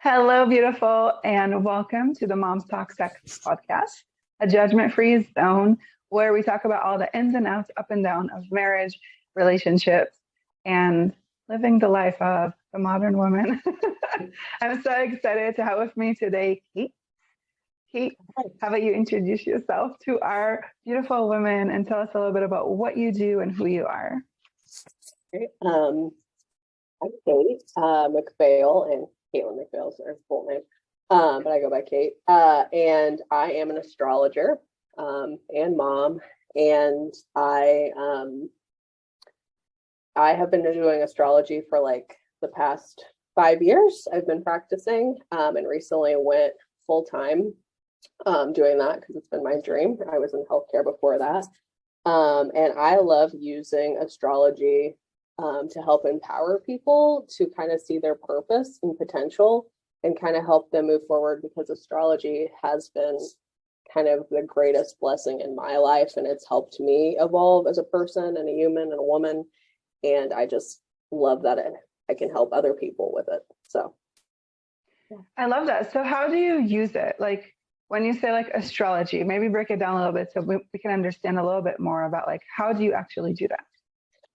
Hello, beautiful, and welcome to the Moms Talk Sex podcast, a judgment-free zone where we talk about all the ins and outs, up and down of marriage, relationships, and living the life of the modern woman. I'm so excited to have with me today, Kate. Kate, how about you introduce yourself to our beautiful women and tell us a little bit about what you do and who you are? Okay. I'm Kate McPhail, and Caitlin McPhail is her full name, but I go by Kate. And I am an astrologer and mom, and I have been doing astrology for like the past 5 years. I've been practicing, and recently went full time doing that because it's been my dream. I was in healthcare before that, and I love using astrology to help empower people to kind of see their purpose and potential and kind of help them move forward, because astrology has been kind of the greatest blessing in my life, and it's helped me evolve as a person and a human and a woman, and I just love that I can help other people with it. So I love that. So how do you use it? Like when you say like astrology, maybe break it down a little bit so we can understand a little bit more about like how do you actually do that?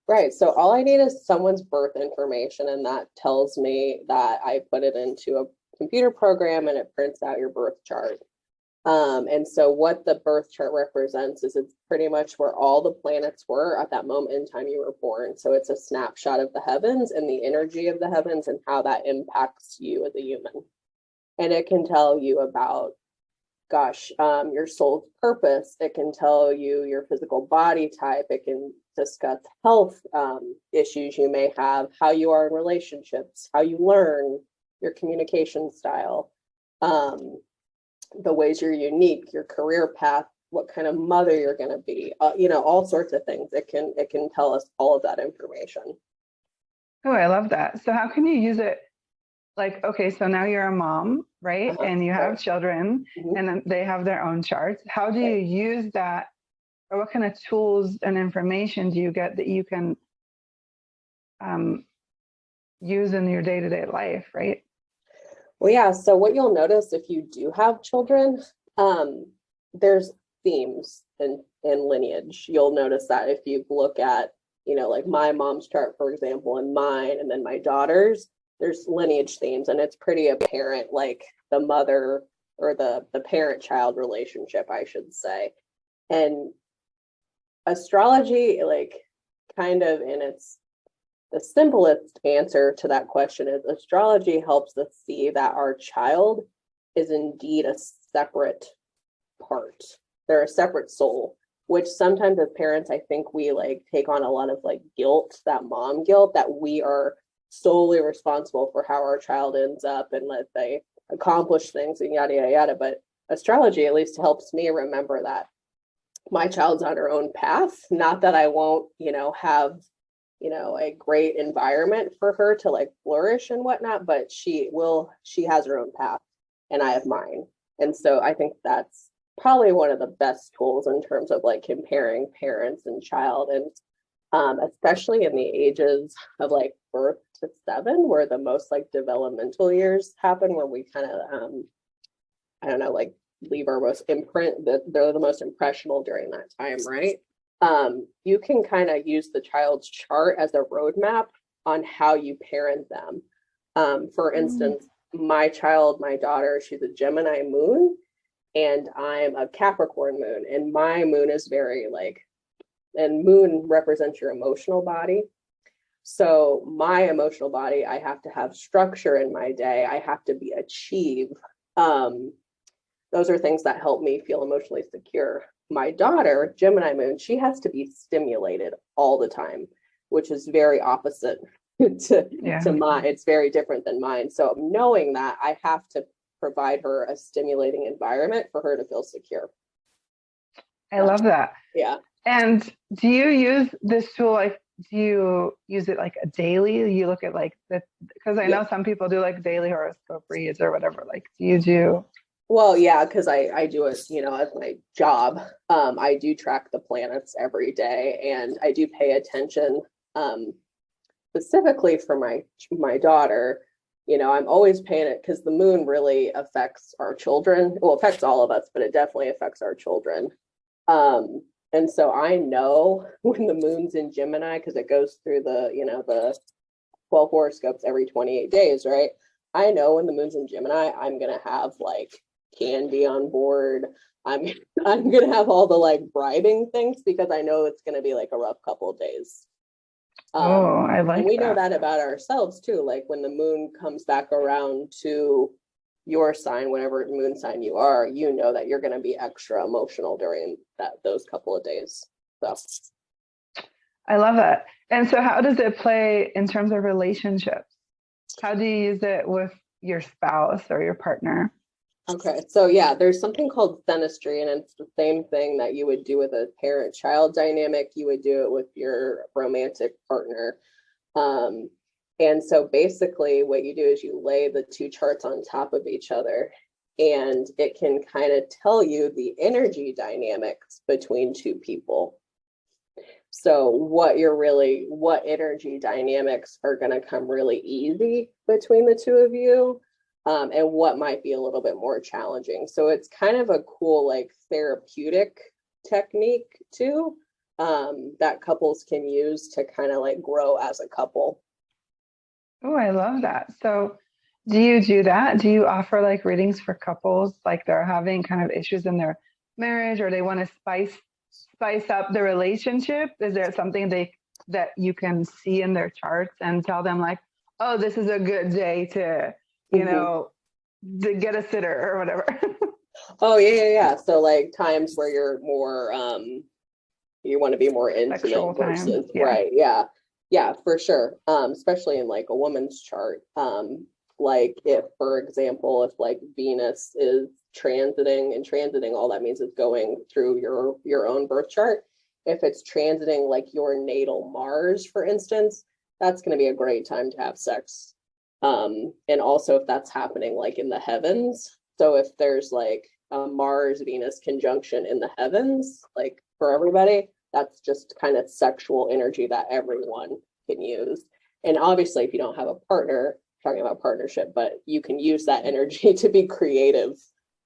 Right. So all I need is someone's birth information, and that tells me that I put it into a computer program and it prints out your birth chart. And so what the birth chart represents is it's pretty much where all the planets were at that moment in time you were born. So it's a snapshot of the heavens and the energy of the heavens and how that impacts you as a human. And it can tell you about your soul's purpose. It can tell you your physical body type. It can discuss health issues you may have, how you are in relationships, how you learn, your communication style, the ways you're unique, your career path, what kind of mother you're going to be, all sorts of things. It can tell us all of that information. Oh, I love that. So how can you use it? Like, okay, so now you're a mom, right? And you have children, and then they have their own charts. How do you use that, or what kind of tools and information do you get that you can use in your day-to-day life, right? Well, yeah. So what you'll notice if you do have children, there's themes in lineage. You'll notice that if you look at, like my mom's chart, for example, and mine, and then my daughter's, there's lineage themes, and it's pretty apparent, like the mother or the parent-child relationship, I should say. And astrology, like kind of the simplest answer to that question is astrology helps us see that our child is indeed a separate part. They're a separate soul, which sometimes as parents, I think we like take on a lot of like guilt, that mom guilt, that we are solely responsible for how our child ends up and let they accomplish things and yada, yada, yada. But astrology at least helps me remember that my child's on her own path. Not that I won't, have, a great environment for her to like flourish and whatnot, but she has her own path and I have mine. And so I think that's probably one of the best tools in terms of like comparing parents and child, and especially in the ages of like birth to 7, where the most like developmental years happen, where we kind of like leave our most imprint, that they're the most impressionable during that time, right? You can kind of use the child's chart as a roadmap on how you parent them. For instance, my daughter, she's a Gemini moon, and I'm a Capricorn moon, and my moon is very like, and moon represents your emotional body. So my emotional body, I have to have structure in my day. I have to achieve. Those are things that help me feel emotionally secure. My daughter, Gemini moon, she has to be stimulated all the time, which is very opposite to mine. It's very different than mine. So knowing that, I have to provide her a stimulating environment for her to feel secure. I love that. Yeah. And do you use this tool, like, do you use it like a daily? You look at like because I know some people do like daily horoscope reads or whatever. Like, do you do? Well, yeah, because I do it, as my job. I do track the planets every day, and I do pay attention specifically for my daughter. I'm always paying it because the moon really affects our children. Well, affects all of us, but it definitely affects our children. And so I know when the moon's in Gemini, because it goes through the 12 horoscopes every 28 days, right? I know when the moon's in Gemini, I'm gonna have like candy on board. I'm I'm gonna have all the like bribing things because I know it's gonna be like a rough couple of days. I like And we know that. that about ourselves too. Like when the moon comes back around to your sign, whatever moon sign you are, you know that you're going to be extra emotional during those couple of days. So I love that. And so how does it play in terms of relationships? How do you use it with your spouse or your partner? okay, so yeah, there's something called synastry, and it's the same thing that you would do with a parent-child dynamic. You would do it with your romantic partner. Um, and so basically what you do is you lay the two charts on top of each other, and it can kind of tell you the energy dynamics between two people. So what energy dynamics are going to come really easy between the two of you, and what might be a little bit more challenging. So it's kind of a cool, like, therapeutic technique too, that couples can use to kind of like grow as a couple. Oh, I love that. So do you do that? Do you offer like readings for couples like they're having kind of issues in their marriage or they want to spice up the relationship? Is there something that you can see in their charts and tell them like, oh, this is a good day to, to get a sitter or whatever? Oh yeah. So like times where you're more you want to be more intimate Sexual time. versus Yeah. right. Yeah, for sure. Especially in like a woman's chart. Like if, for example, if like Venus is transiting, and transiting, all that means is going through your own birth chart. If it's transiting like your natal Mars, for instance, that's going to be a great time to have sex. And also if that's happening like in the heavens. So if there's like a Mars Venus conjunction in the heavens, like for everybody, that's just kind of sexual energy that everyone can use. And obviously, if you don't have a partner, talking about partnership, but you can use that energy to be creative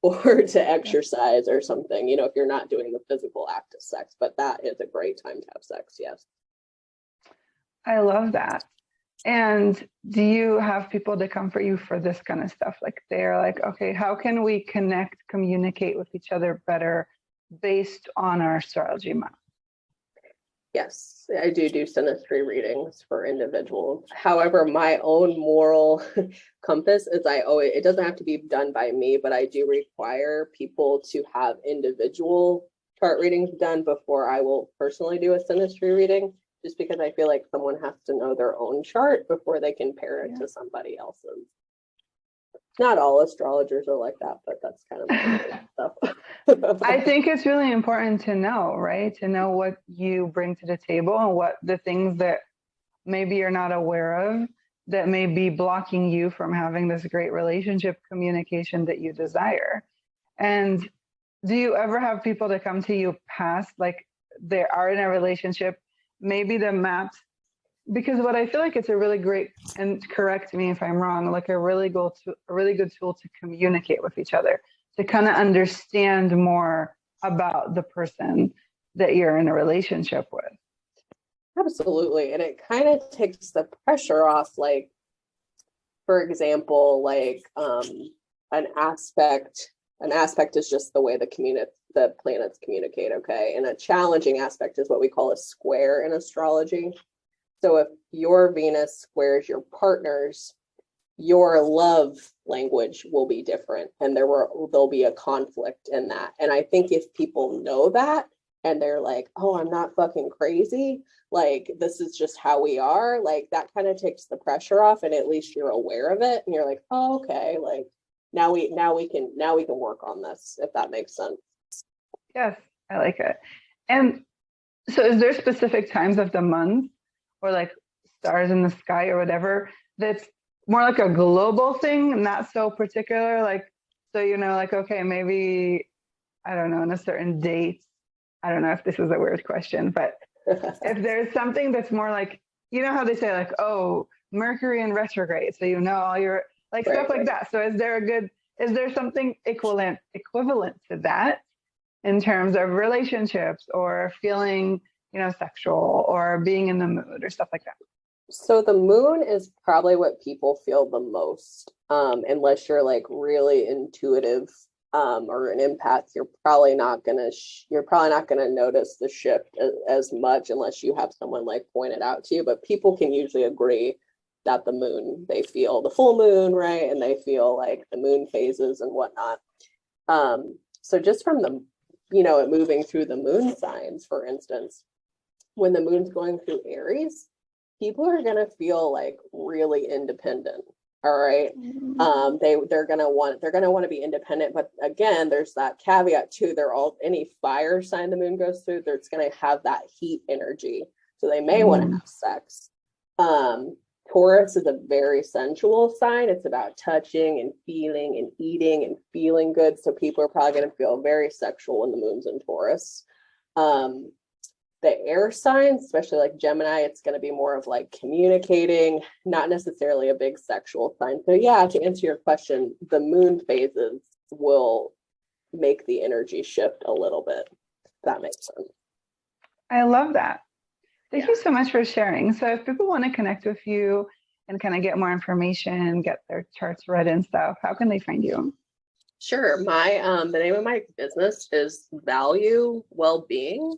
or to exercise or something, if you're not doing the physical act of sex. But that is a great time to have sex. Yes. I love that. And do you have people that come for you for this kind of stuff? Like they're like, okay, how can we connect, communicate with each other better based on our astrology map? Yes, I do synastry readings for individuals. However, my own moral compass is it doesn't have to be done by me, but I do require people to have individual chart readings done before I will personally do a synastry reading, just because I feel like someone has to know their own chart before they can pair it to somebody else's. Not all astrologers are like that, but that's kind of my stuff. I think it's really important to know, right? To know what you bring to the table and what the things that maybe you're not aware of that may be blocking you from having this great relationship communication that you desire. And do you ever have people that come to you past, like they are in a relationship, maybe the maps? Because what I feel like it's a really great, and correct me if I'm wrong, like a really good tool to communicate with each other, to kind of understand more about the person that you're in a relationship with. Absolutely. And it kind of takes the pressure off, like, for example, like an aspect is just the way the planets communicate, okay? And a challenging aspect is what we call a square in astrology. So if your Venus squares your partner's, your love language will be different, and there'll be a conflict in that. And I think if people know that and they're like, oh, I'm not fucking crazy, like this is just how we are, like that kind of takes the pressure off, and at least you're aware of it and you're like, oh, okay, like now we can work on this, if that makes sense. Yes, I like it. And so is there specific times of the month or like stars in the sky or whatever that's more like a global thing, not so particular? Like, so, like, okay, maybe, I don't know, on a certain date. I don't know if this is a weird question, but if there's something that's more like, how they say like, oh, Mercury in retrograde. So, all your like Right, stuff like right. that. So is there something equivalent to that in terms of relationships or feeling, sexual or being in the mood or stuff like that? So the moon is probably what people feel the most, unless you're like really intuitive, or an empath. You're probably not gonna notice the shift as much unless you have someone like point it out to you. But people can usually agree that the moon, they feel the full moon, right? And they feel like the moon phases and whatnot. So just from the, it moving through the moon signs, for instance, when the moon's going through Aries, people are gonna feel like really independent. All right. They're gonna want to be independent, but again, there's that caveat too. Any fire sign the moon goes through, it's gonna have that heat energy. So they may want to have sex. Taurus is a very sensual sign. It's about touching and feeling and eating and feeling good. So people are probably going to feel very sexual when the moon's in Taurus. The air signs, especially like Gemini, it's going to be more of like communicating, not necessarily a big sexual sign. So yeah, to answer your question, the moon phases will make the energy shift a little bit. If that makes sense. I love that. Thank you so much for sharing. So if people want to connect with you and kind of get more information, get their charts read and stuff, how can they find you? Sure. The name of my business is Value Wellbeing.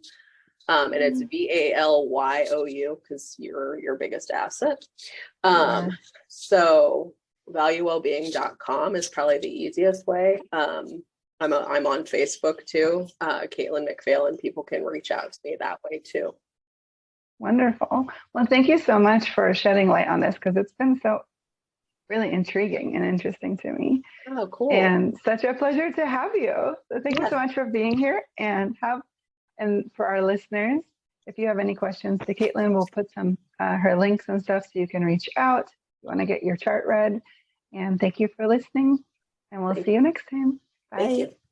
And it's VALYOU because you're your biggest asset. So valuewellbeing.com is probably the easiest way. I'm on Facebook too, Caitlin McPhail, and people can reach out to me that way too. Wonderful. Well, thank you so much for shedding light on this because it's been so really intriguing and interesting to me. Oh, cool. And such a pleasure to have you. So thank you so much for being here and for our listeners, if you have any questions to Caitlin, we'll put some her links and stuff so you can reach out if you want to get your chart read. And thank you for listening. And we'll see you next time. Bye. Thank you.